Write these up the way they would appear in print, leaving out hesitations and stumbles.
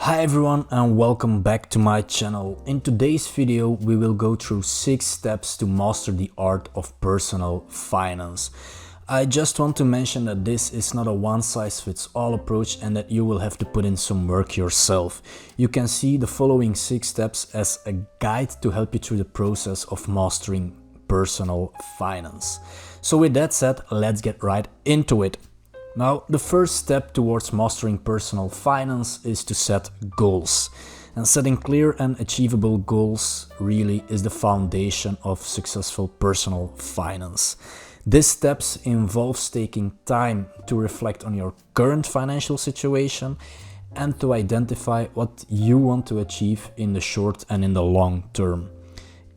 Hi everyone and welcome back to my channel. In today's video we will go through 6 steps to master the art of personal finance. I just want to mention that this is not a one-size-fits-all approach and that you will have to put in some work yourself. You can see the following 6 steps as a guide to help you through the process of mastering personal finance. So with that said, let's get right into it. Now, the first step towards mastering personal finance is to set goals. And setting clear and achievable goals really is the foundation of successful personal finance. This steps involves taking time to reflect on your current financial situation and to identify what you want to achieve in the short and in the long term.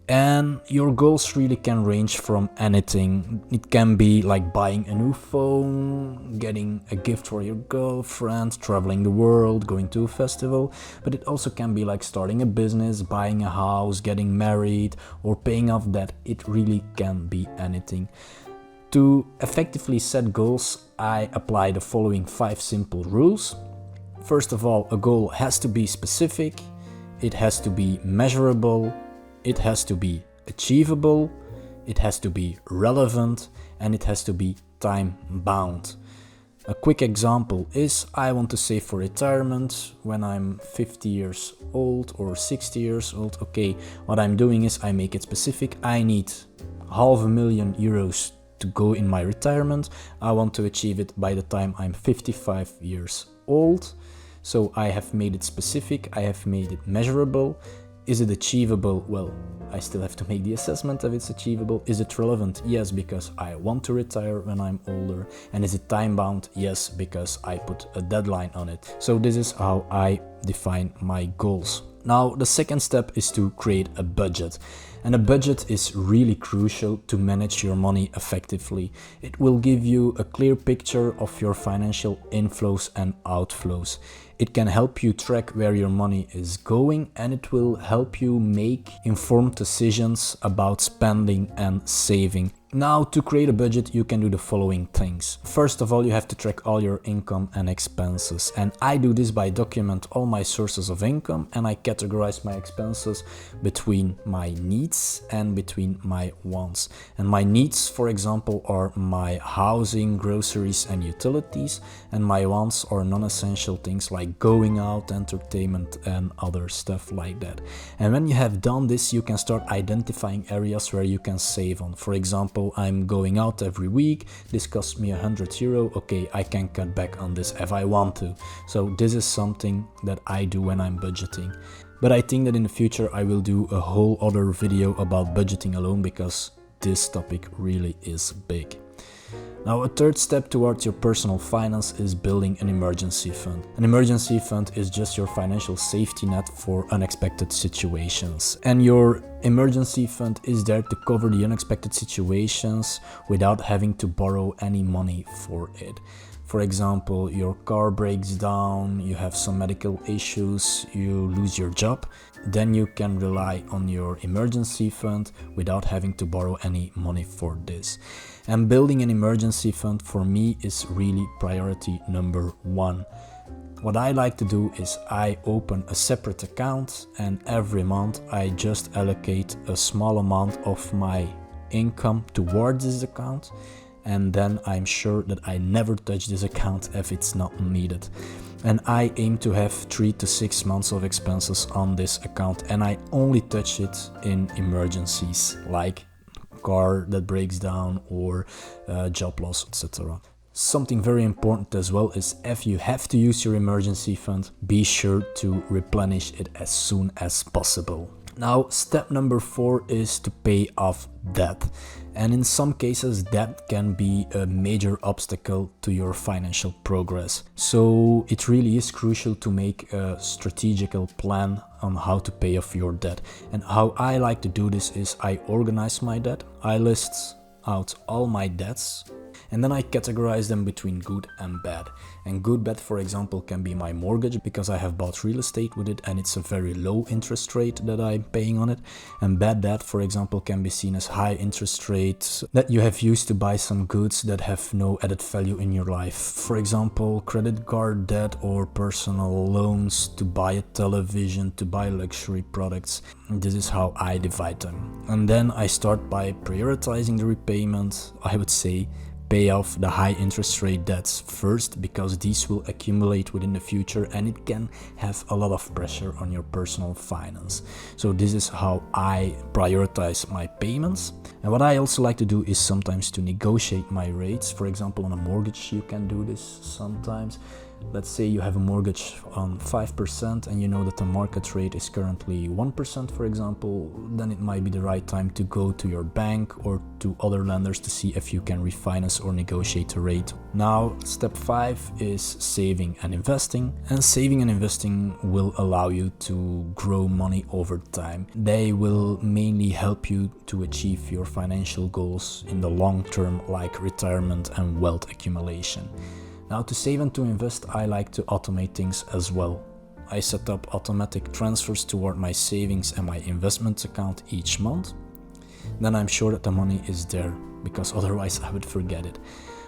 And your goals really can range from anything. It can be like buying a new phone, getting a gift for your girlfriend, traveling the world, going to a festival, but it also can be like starting a business, buying a house, getting married, or paying off debt. It really can be anything. To effectively set goals, I apply the following 5 simple rules. First of all, a goal has to be specific, it has to be measurable, it has to be achievable, it has to be relevant, and it has to be time-bound. A quick example is I want to save for retirement when I'm 50 years old or 60 years old. Okay, what I'm doing is I make it specific. I need €500,000 to go in my retirement. I want to achieve it by the time I'm 55 years old. So I have made it specific, I have made it measurable. Is it achievable? Well, I still have to make the assessment if it's achievable. Is it relevant? Yes, because I want to retire when I'm older. And is it time-bound? Yes, because I put a deadline on it. So this is how I define my goals. Now, the second step is to create a budget. And a budget is really crucial to manage your money effectively. It will give you a clear picture of your financial inflows and outflows. It can help you track where your money is going, and it will help you make informed decisions about spending and saving. Now, to create a budget, you can do the following things. First of all, you have to track all your income and expenses. And I do this by document all my sources of income, and I categorize my expenses between my needs and between my wants. And my needs, for example, are my housing, groceries, and utilities. And my wants are non-essential things like going out, entertainment, and other stuff like that. And when you have done this, you can start identifying areas where you can save on. For example, I'm going out every week, this costs me €100, okay, I can cut back on this if I want to. So this is something that I do when I'm budgeting. But I think that in the future I will do a whole other video about budgeting alone because this topic really is big. Now, a third step towards your personal finance is building an emergency fund. An emergency fund is just your financial safety net for unexpected situations. And your emergency fund is there to cover the unexpected situations without having to borrow any money for it. For example, your car breaks down, you have some medical issues, you lose your job, then you can rely on your emergency fund without having to borrow any money for this. And building an emergency fund for me is really priority number 1. What I like to do is I open a separate account, and every month I just allocate a small amount of my income towards this account. And then I'm sure that I never touch this account if it's not needed. And I aim to have 3 to 6 months of expenses on this account, and I only touch it in emergencies like car that breaks down or job loss, etc. Something very important as well is if you have to use your emergency fund, be sure to replenish it as soon as possible. Now, step number 4 is to pay off debt. And in some cases, debt can be a major obstacle to your financial progress. So it really is crucial to make a strategical plan on how to pay off your debt. And how I like to do this is I organize my debt. I list out all my debts, and then I categorize them between good and bad. And good bet, for example, can be my mortgage, because I have bought real estate with it and it's a very low interest rate that I'm paying on it. And bad debt, for example, can be seen as high interest rates that you have used to buy some goods that have no added value in your life. For example, credit card debt or personal loans to buy a television, to buy luxury products. This is how I divide them. And then I start by prioritizing the repayment. I would say pay off the high interest rate debts first, because these will accumulate within the future and it can have a lot of pressure on your personal finance. So this is how I prioritize my payments. And what I also like to do is sometimes to negotiate my rates. For example, on a mortgage you can do this sometimes. Let's say you have a mortgage on 5% and you know that the market rate is currently 1%, for example, then it might be the right time to go to your bank or to other lenders to see if you can refinance or negotiate a rate. Now, step 5 is saving and investing. And saving and investing will allow you to grow money over time. They will mainly help you to achieve your financial goals in the long term, like retirement and wealth accumulation. Now, to save and to invest, I like to automate things as well. I set up automatic transfers toward my savings and my investments account each month. Then I'm sure that the money is there, because otherwise I would forget it.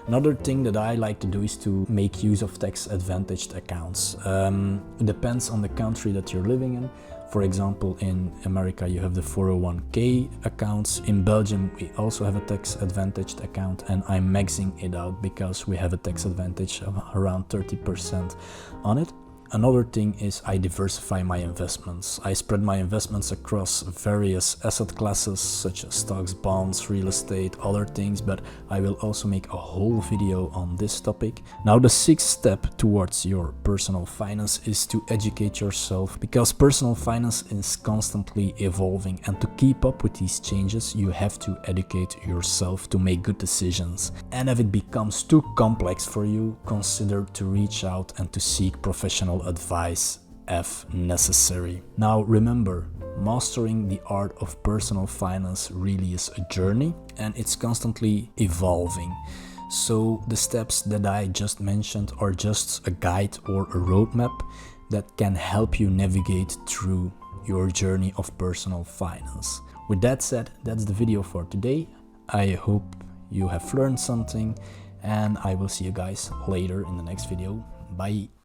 Another thing that I like to do is to make use of tax advantaged accounts. It depends on the country that you're living in. For example, in America you have the 401k accounts. In Belgium we also have a tax advantaged account, and I'm maxing it out because we have a tax advantage of around 30% on it. Another thing is I diversify my investments. I spread my investments across various asset classes such as stocks, bonds, real estate, other things, but I will also make a whole video on this topic. Now, the 6th step towards your personal finance is to educate yourself, because personal finance is constantly evolving, and to keep up with these changes you have to educate yourself to make good decisions. And if it becomes too complex for you, consider to reach out and to seek professional advice if necessary. Now remember, mastering the art of personal finance really is a journey and it's constantly evolving. So the steps that I just mentioned are just a guide or a roadmap that can help you navigate through your journey of personal finance. With that said, that's the video for today. I hope you have learned something, and I will see you guys later in the next video. Bye.